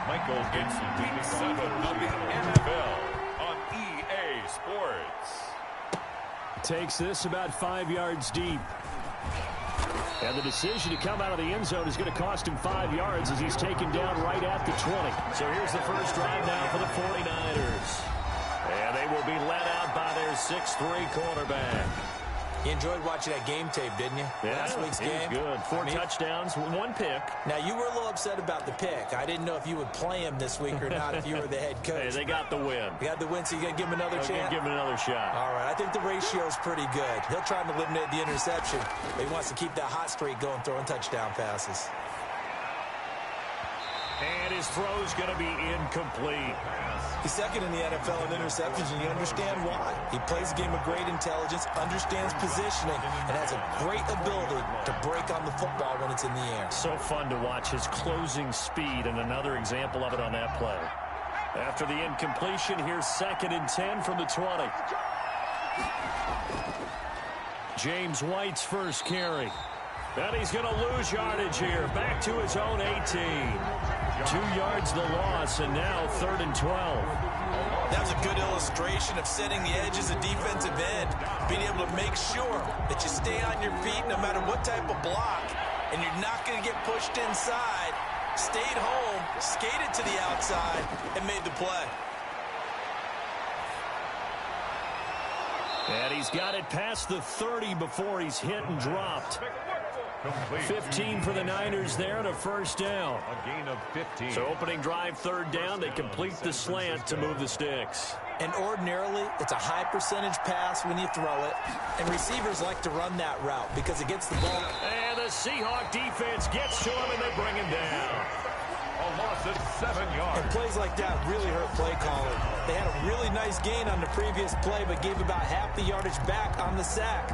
Michael, it's Week 7 of the NFL on EA Sports. Takes this about 5 yards deep. And the decision to come out of the end zone is going to cost him 5 yards as he's taken down right at the 20. So here's the first drive now for the 49ers. And they will be led out by their 6'3" quarterback. You enjoyed watching that game tape, didn't you? Yeah, Last week's game. It was good. Four touchdowns, 1 pick. Now, you were a little upset about the pick. I didn't know if you would play him this week or not if you were the head coach. Hey, they got the win. They got the win, so you're going to give him another chance? Give him another shot. All right, I think the ratio's pretty good. He'll try and eliminate the interception, but he wants to keep that hot streak going, throwing touchdown passes. And his throw's going to be incomplete. He's second in the NFL in interceptions, and you understand why. He plays a game of great intelligence, understands positioning, and has a great ability to break on the football when it's in the air. So fun to watch his closing speed, and another example of it on that play. After the incompletion, here's 2nd and 10 from the 20. James White's first carry. And he's going to lose yardage here. Back to his own 18. 2 yards the loss, and now 3rd and 12. That was a good illustration of setting the edge as a defensive end. Being able to make sure that you stay on your feet no matter what type of block, and you're not going to get pushed inside. Stayed home, skated to the outside, and made the play. And he's got it past the 30 before he's hit and dropped. 15 for the Niners there and a first down. A gain of 15. So opening drive, 3rd down. They complete the slant to move the sticks. And ordinarily, it's a high percentage pass when you throw it. And receivers like to run that route because it gets the ball. And the Seahawks defense gets to him and they bring him down. A loss of 7 yards. And plays like that really hurt play calling. They had a really nice gain on the previous play, but gave about half the yardage back on the sack.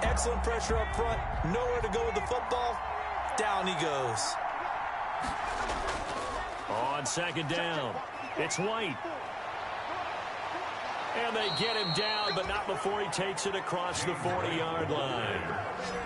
Excellent pressure up front. Nowhere to go with the football. Down he goes. On 2nd down, it's White. And they get him down, but not before he takes it across the 40-yard line.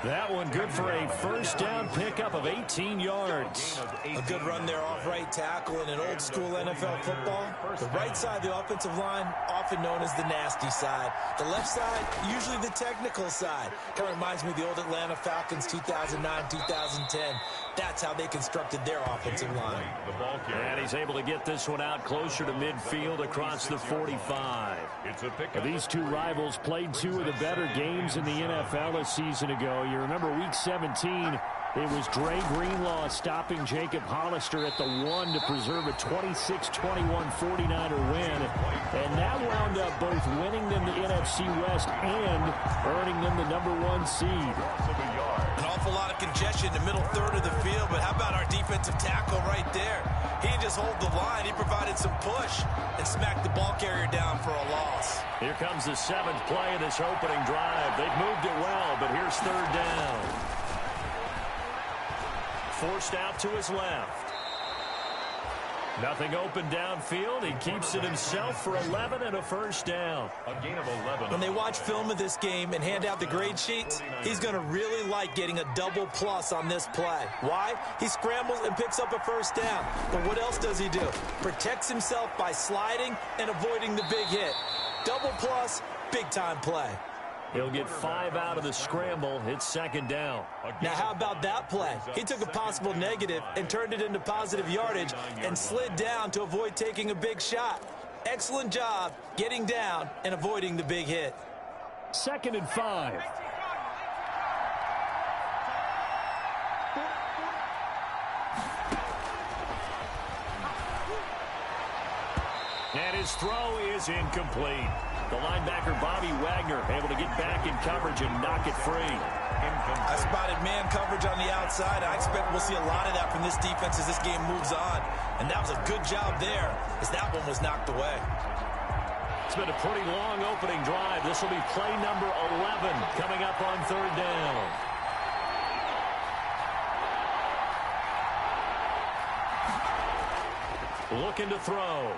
That one good for a first down pickup of 18 yards. A good run there off right tackle in an old-school NFL football. The right side of the offensive line, often known as the nasty side. The left side, usually the technical side. Kind of reminds me of the old Atlanta Falcons 2009, 2010. That's how they constructed their offensive line. And he's able to get this one out closer to midfield across the 45. These two rivals played 2 of the better games in the NFL a season ago. You remember Week 17, it was Dre Greenlaw stopping Jacob Hollister at the 1 to preserve a 26-21 49er win. And that wound up both winning them the NFC West and earning them the #1 seed. An awful lot of congestion in the middle third of the field, but how about our defensive tackle right there? He didn't just hold the line, he provided some push and smacked the ball carrier down for a loss. Here comes the 7th play of this opening drive. They've moved it well, but here's 3rd down. Forced out to his left. Nothing open downfield. He keeps it himself for 11 and a first down. A gain of 11. When they watch film of this game and hand out the grade sheets, he's going to really like getting a double plus on this play. Why? He scrambles and picks up a first down. But what else does he do? Protects himself by sliding and avoiding the big hit. Double plus, big-time play. He'll get 5 out of the scramble. It's 2nd down. Now, how about that play? He took a possible negative and turned it into positive yardage and slid down to avoid taking a big shot. Excellent job getting down and avoiding the big hit. 2nd and 5. And his throw is incomplete. The linebacker, Bobby Wagner, able to get back in coverage and knock it free. I spotted man coverage on the outside. I expect we'll see a lot of that from this defense as this game moves on. And that was a good job there as that one was knocked away. It's been a pretty long opening drive. This will be play number 11 coming up on 3rd down. Looking to throw.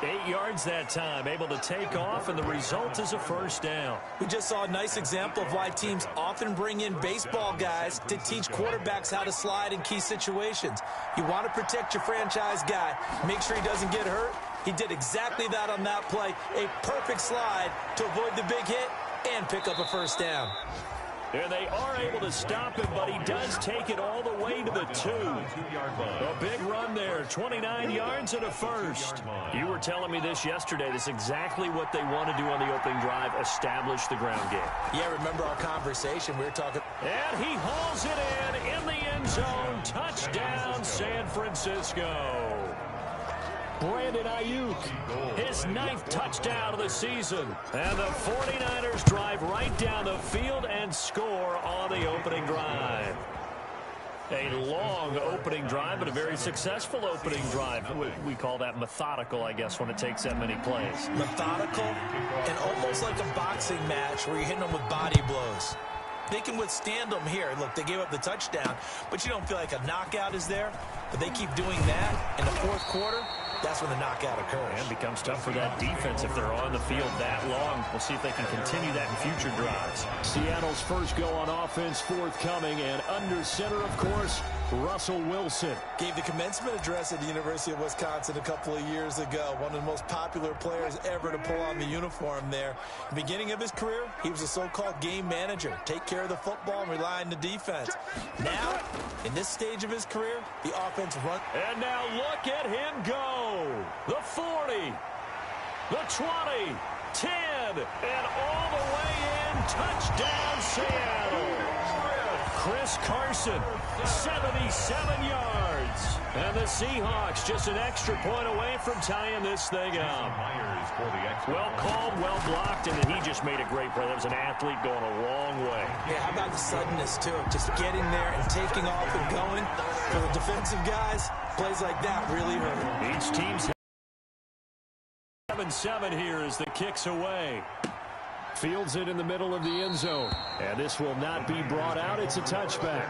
8 yards that time, able to take off, and the result is a first down. We just saw a nice example of why teams often bring in baseball guys to teach quarterbacks how to slide in key situations. You want to protect your franchise guy. Make sure he doesn't get hurt. He did exactly that on that play. A perfect slide to avoid the big hit and pick up a first down. And they are able to stop him, but he does take it all the way to the 2. A big run there, 29 yards and a first. You were telling me this yesterday. This is exactly what they want to do on the opening drive, establish the ground game. Yeah, remember our conversation. We were talking. And he hauls it in the end zone. Touchdown, San Francisco. Brandon Ayuk, his 9th touchdown of the season. And the 49ers drive right down the field and score on the opening drive. A long opening drive, but a very successful opening drive. We call that methodical, I guess, when it takes that many plays. Methodical and almost like a boxing match where you're hitting them with body blows. They can withstand them here. Look, they gave up the touchdown, but you don't feel like a knockout is there. But they keep doing that in the fourth quarter. That's when the knockout occurs. And it becomes tough for that defense if they're on the field that long. We'll see if they can continue that in future drives. Seattle's first go on offense forthcoming, and under center, of course, Russell Wilson. Gave the commencement address at the University of Wisconsin a couple of years ago. One of the most popular players ever to pull on the uniform there. At the beginning of his career, he was a so-called game manager. Take care of the football and rely on the defense. Now, in this stage of his career, the offense run. And now look at him go. The 40, the 20, 10, and all the way in. Touchdown, Seattle. Chris Carson, 77 yards. And the Seahawks just an extra point away from tying this thing up. Well called, well blocked, and then he just made a great play. That was an athlete going a long way. Yeah, how about the suddenness, too? Just getting there and taking off and going. For the defensive guys, plays like that really hurt. Each team's 7-7 here as the kick's away. Fields it in the middle of the end zone. And this will not be brought out. It's a touchback.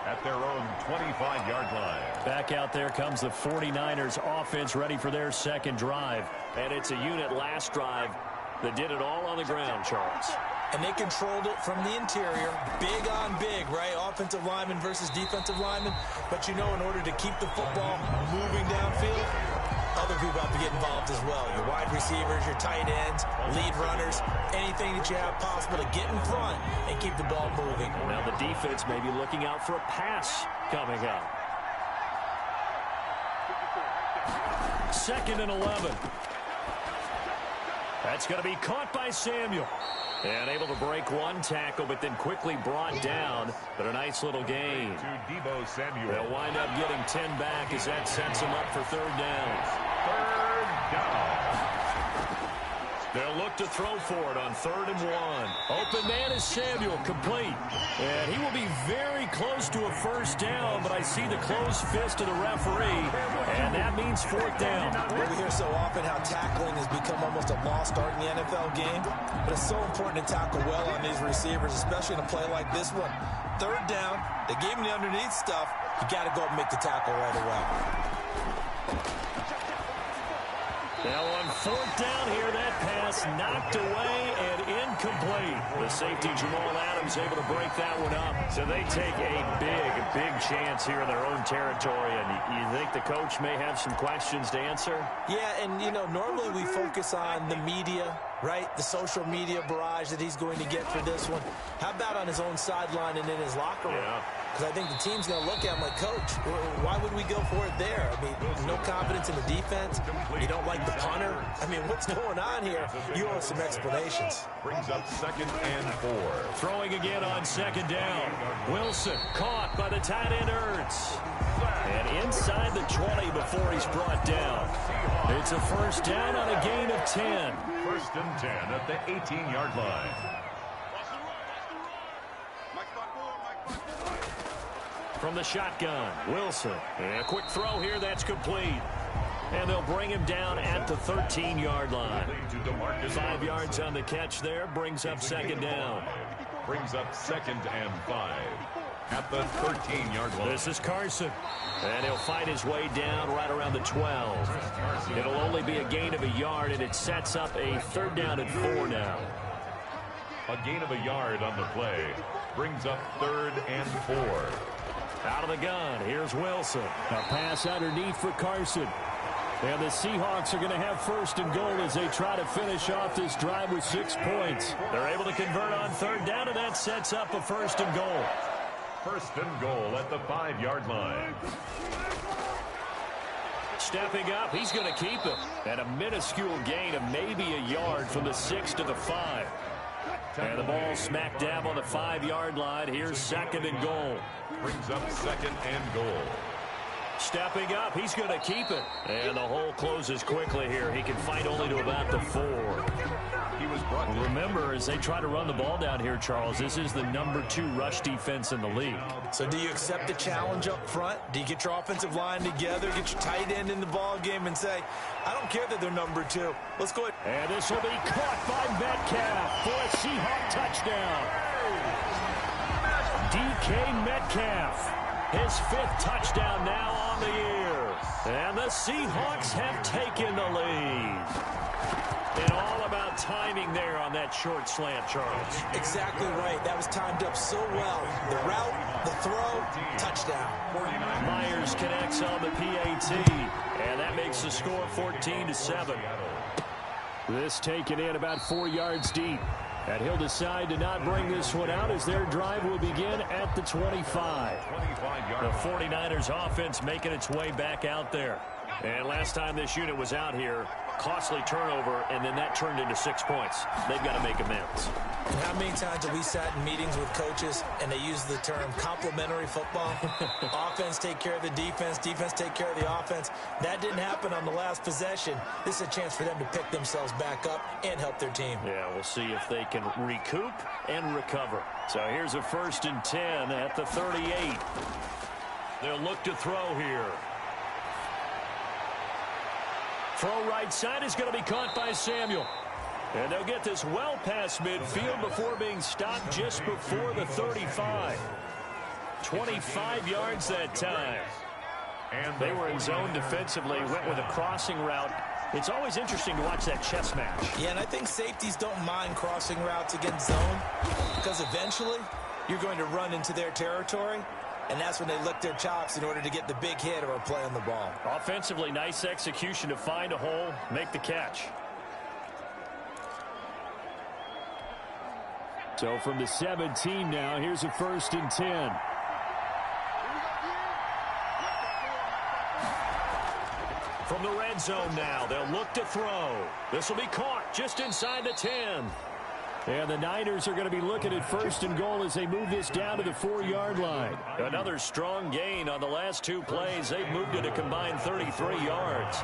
At their own 25-yard line. Back out there comes the 49ers offense ready for their second drive. And it's a unit last drive that did it all on the ground, Charles. And they controlled it from the interior. Big on big, right? Offensive lineman versus defensive lineman. But you know, in order to keep the football moving downfield, other people have to get involved as well. Your wide receivers, your tight ends, lead runners, anything that you have possible to get in front and keep the ball moving. Now the defense may be looking out for a pass coming up. 2nd and 11. That's going to be caught by Samuel. And able to break one tackle, but then quickly brought down. But a nice little gain. To Deebo Samuel. They'll wind up getting 10 back as that sets them up for 3rd down. 3rd down. They'll look to throw for it on 3rd and 1. Open man is Samuel, complete. And he will be very close to a first down, but I see the closed fist of the referee, and that means 4th down. We hear so often how tackling has become almost a lost art in the NFL game, but it's so important to tackle well on these receivers, especially in a play like this one. 3rd down, they gave him the underneath stuff. You got to go up and make the tackle right away. Now on 4th down here, that pass knocked away and incomplete. The safety, Jamal Adams, able to break that one up. So they take a big chance here in their own territory. And you think the coach may have some questions to answer? Yeah, and, you know, normally we focus on the media, right? The social media barrage that he's going to get for this one. How about on his own sideline and in his locker room? Yeah. Because I think the team's going to look at him like, Coach, why would we go for it there? I mean, no confidence in the defense. You don't like the punter. I mean, what's going on here? You owe some explanations. Brings up 2nd and 4. Throwing again on 2nd down. Wilson caught by the tight end Ertz. And inside the 20 before he's brought down. It's a first down on a gain of 10. 1st and 10 at the 18-yard line. From the shotgun, Wilson. And a quick throw here, that's complete. And they'll bring him down at the 13-yard line. 5 yards on the catch there, brings up 2nd down. Brings up 2nd and 5 at the 13-yard line. This is Carson. And he'll fight his way down right around the 12. It'll only be a gain of a yard, and it sets up a 3rd down and 4 now. A gain of a yard on the play brings up 3rd and 4. Out of the gun, here's Wilson. A pass underneath for Carson. And the Seahawks are going to have 1st and goal as they try to finish off this drive with 6 points. They're able to convert on 3rd down, and that sets up a 1st and goal. 1st and goal at the 5-yard line. Stepping up, he's going to keep it. And a minuscule gain of maybe a yard from the 6 to the 5. And the ball smack dab on the 5-yard line. Here's 2nd and goal. Brings up 2nd and goal. Stepping up, he's going to keep it. And the hole closes quickly here. He can fight only to about the 4. He was brought to Remember, as they try to run the ball down here, Charles, this is the number 2 rush defense in the league. So do you accept the challenge up front? Do you get your offensive line together, get your tight end in the ball game and say, I don't care that they're number 2. Let's go ahead. And this will be caught by Metcalf for a Seahawk touchdown. DK Metcalf, his 5th touchdown now on the year. And the Seahawks have taken the lead. And all about timing there on that short slant, Charles. Exactly right. That was timed up so well. The route, the throw, touchdown. Myers connects on the PAT. And that makes the score 14-7. This taken in about 4 yards deep. And he'll decide to not bring this one out as their drive will begin at the 25. The 49ers offense making its way back out there. And last time this unit was out here, costly turnover, and then that turned into 6 points. They've got to make amends. And how many times have we sat in meetings with coaches and they use the term complementary football? Offense take care of the defense, defense take care of the offense. That didn't happen on the last possession. This is a chance for them to pick themselves back up and help their team. Yeah, we'll see if they can recoup and recover. So here's a 1st and 10 at the 38. They'll look to throw here. Throw right side is going to be caught by Samuel. And they'll get this well past midfield before being stopped just before the 35. 25 yards that time. And they were in zone defensively, went with a crossing route. It's always interesting to watch that chess match. Yeah, and I think safeties don't mind crossing routes against zone because eventually you're going to run into their territory. And that's when they lick their chops in order to get the big hit or a play on the ball. Offensively, nice execution to find a hole, make the catch. So from the 17 now, here's a 1st and 10. From the red zone now, they'll look to throw. This will be caught just inside the 10. And the Niners are going to be looking at 1st and goal as they move this down to the 4-yard line. Another strong gain on the last 2 plays. They've moved it a combined 33 yards.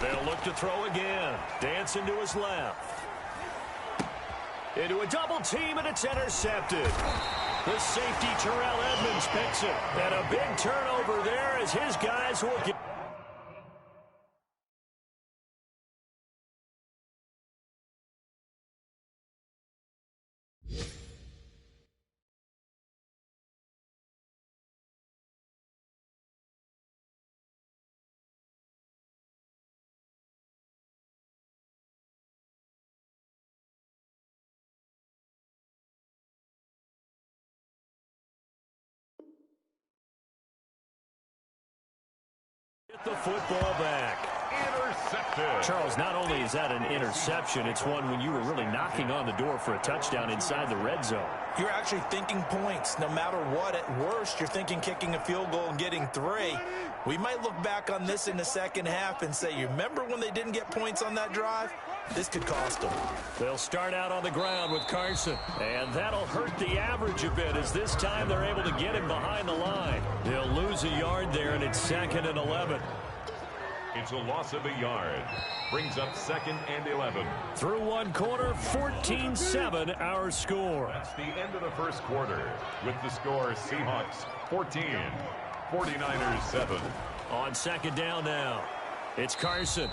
They'll look to throw again. Dancing to his left. Into a double team, and it's intercepted. The safety, Terrell Edmonds, picks it. And a big turnover there as his guys will get. The football back. Intercepted. Charles, not only is that an interception, it's one when you were really knocking on the door for a touchdown inside the red zone. You're actually thinking points. No matter what, at worst, you're thinking kicking a field goal and getting 3. We might look back on this in the second half and say, you remember when they didn't get points on that drive? This could cost them. They'll start out on the ground with Carson, and that'll hurt the average a bit as this time they're able to get him behind the line. They'll lose a yard there, and it's 2nd and 11. It's a loss of a yard. Brings up 2nd and 11. Through one quarter, 14-7 our score. That's the end of the first quarter with the score Seahawks 14, 49ers 7. On 2nd down now, it's Carson.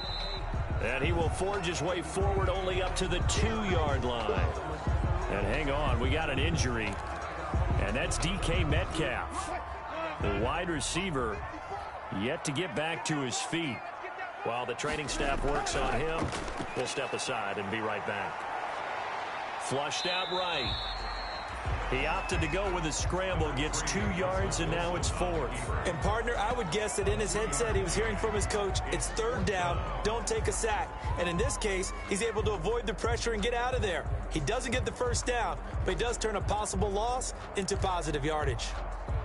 And he will forge his way forward only up to the 2-yard line. And hang on. We got an injury, and that's DK Metcalf. The wide receiver yet to get back to his feet. While the training staff works on him, we'll step aside and be right back. Flushed out right. He opted to go with a scramble, gets 2 yards, and now it's 4th. And, partner, I would guess that in his headset he was hearing from his coach, it's 3rd down, don't take a sack. And in this case, he's able to avoid the pressure and get out of there. He doesn't get the 1st down, but he does turn a possible loss into positive yardage.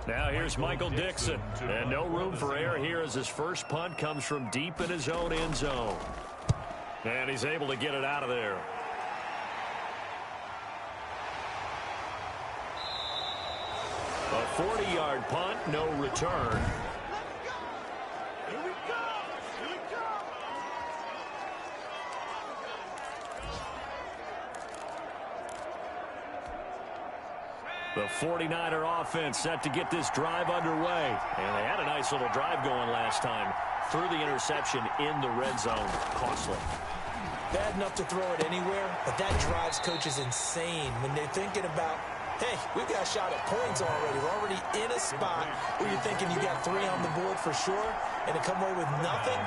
Now here's Michael Dixon. And no room for error here as his first punt comes from deep in his own end zone. And he's able to get it out of there. A 40-yard punt, no return. Here we go! Here we go! The 49er offense set to get this drive underway. And they had a nice little drive going last time. Threw the interception in the red zone. Costly. Bad enough to throw it anywhere, but that drives coaches insane when they're thinking about, hey, we've got a shot at points already. We're already in a spot where you're thinking you got 3 on the board for sure, and to come away with nothing,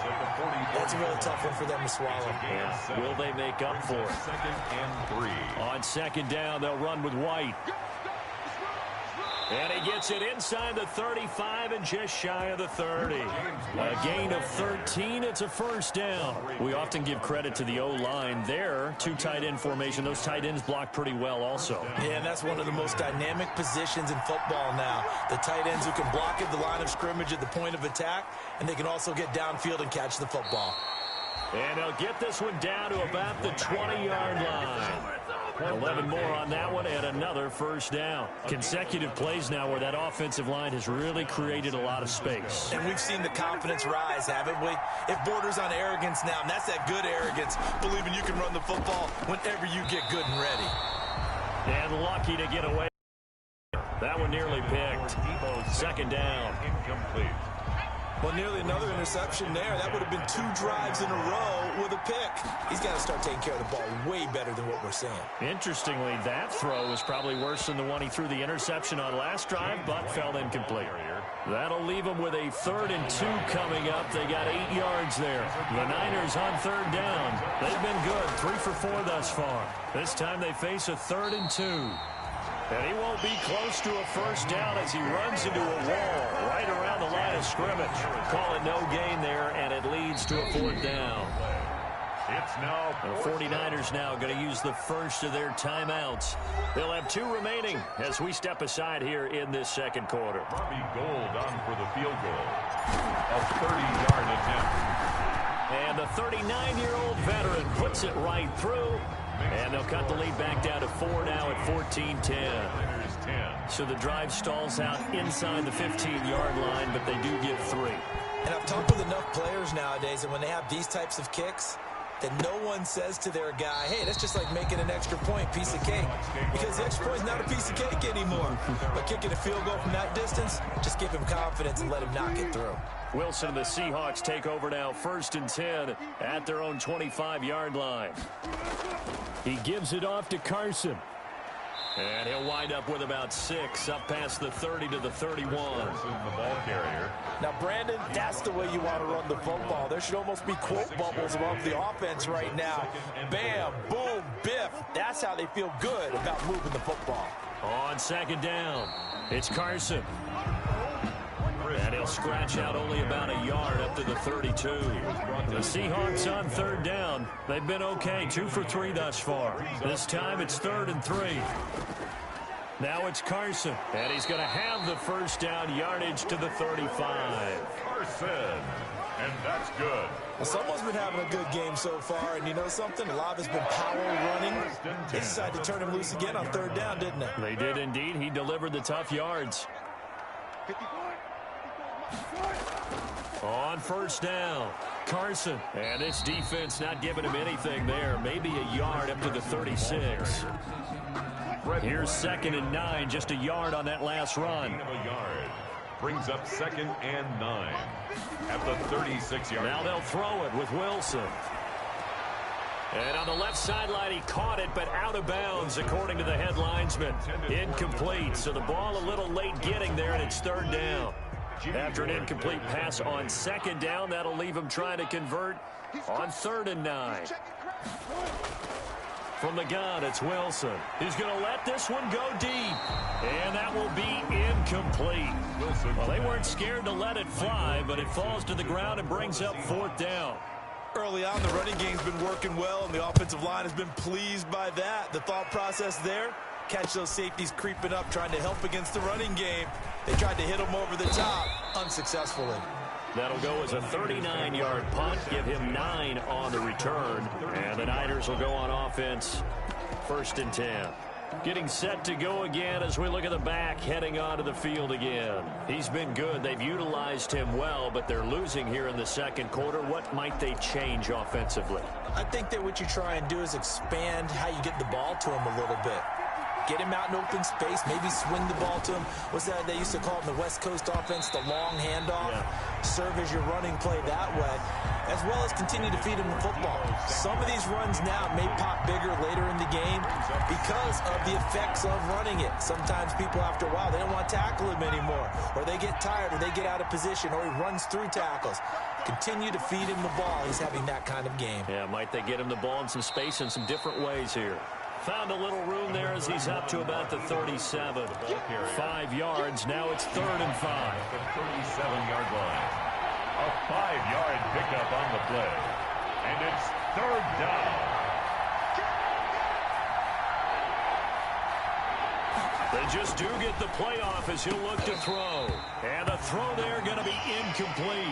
that's a really tough one for them to swallow. Yeah. Will they make up for it? 2nd and 3. On 2nd down, they'll run with White. And he gets it inside the 35 and just shy of the 30. A gain of 13. It's a 1st down. We often give credit to the O-line there. 2 tight end formation. Those tight ends block pretty well also. Yeah, and that's one of the most dynamic positions in football now. The tight ends who can block at the line of scrimmage at the point of attack, and they can also get downfield and catch the football. And they'll get this one down to about the 20-yard line. 11 more on that one and another 1st down. Consecutive plays now where that offensive line has really created a lot of space. And we've seen the confidence rise, haven't we? It borders on arrogance now, and that's that good arrogance, believing you can run the football whenever you get good and ready. And lucky to get away. That one nearly picked. 2nd down. Incomplete. Well, nearly another interception there. That would have been 2 drives in a row with a pick. He's got to start taking care of the ball way better than what we're seeing. Interestingly, that throw was probably worse than the one he threw the interception on last drive, but fell incomplete. That'll leave them with a 3rd and 2 coming up. They got 8 yards there. The Niners on 3rd down. They've been good, 3 for 4 thus far. This time they face a 3rd and 2. And he won't be close to a 1st down as he runs into a wall right around the line of scrimmage. Call it no gain there, and it leads to a 4th down. It's now the 49ers now going to use the first of their timeouts. They'll have 2 remaining as we step aside here in this 2nd quarter. Robbie Gould on for the field goal. A 30-yard attempt. And the 39-year-old veteran puts it right through. And they'll cut the lead back down to 4 now at 14-10. So the drive stalls out inside the 15-yard line, but they do get 3. And I've talked with enough players nowadays, and when they have these types of kicks, that no one says to their guy, hey, that's just like making an extra point, piece of cake. Because the extra point is not a piece of cake anymore. But kicking a field goal from that distance, just give him confidence and let him knock it through. Wilson and the Seahawks take over now, 1st and 10 at their own 25-yard line. He gives it off to Carson. And he'll wind up with about 6 up past the 30 to the 31. The ball carrier. Now, Brandon, that's the way you want to run the football. There should almost be quote bubbles above the offense right now. Bam, boom, biff. That's how they feel good about moving the football. On 2nd down, it's Carson. And he'll scratch out only about a yard up to the 32. The Seahawks on 3rd down. They've been okay, 2 for 3 thus far. This time it's 3rd and 3. Now it's Carson, and he's going to have the 1st down yardage to the 35. Carson, and that's good. Well, someone's been having a good game so far, and you know something? A lot has been power running. They decided to turn him loose again on 3rd down, didn't they? They did indeed. He delivered the tough yards. On 1st down, Carson. And this defense not giving him anything there. Maybe a yard up to the 36. Here's 2nd and 9, just a yard on that last run. Brings up 2nd and 9 at the 36-yard line. Now they'll throw it with Wilson. And on the left sideline, he caught it, but out of bounds, according to the head linesman. Incomplete, so the ball a little late getting there, and it's third down. After an incomplete pass on second down, that'll leave him trying to convert on 3rd and 9. From the gun, it's Wilson. He's going to let this one go deep. And that will be incomplete. Well, they weren't scared to let it fly, but it falls to the ground and brings up 4th down. Early on, the running game's been working well, and the offensive line has been pleased by that. The thought process there, catch those safeties creeping up, trying to help against the running game. They tried to hit him over the top, unsuccessfully. That'll go as a 39-yard punt, give him 9 on the return. And the Niners will go on offense, 1st and 10. Getting set to go again as we look at the back, heading onto the field again. He's been good. They've utilized him well, but they're losing here in the second quarter. What might they change offensively? I think that what you try and do is expand how you get the ball to him a little bit. Get him out in open space, maybe swing the ball to him. What's that they used to call it in the West Coast offense, the long handoff? Yeah. Serve as your running play that way, as well as continue to feed him the football. Some of these runs now may pop bigger later in the game because of the effects of running it. Sometimes people, after a while, they don't want to tackle him anymore, or they get tired, or they get out of position, or he runs through tackles. Continue to feed him the ball. He's having that kind of game. Yeah, might they get him the ball in some space in some different ways here. Found a little room there as he's up to about the 37. 5 yards. Now it's 3rd and 5. 37-yard line. A 5-yard pickup on the play. And it's 3rd down. They just do get the playoff as he'll look to throw. And a throw there going to be incomplete.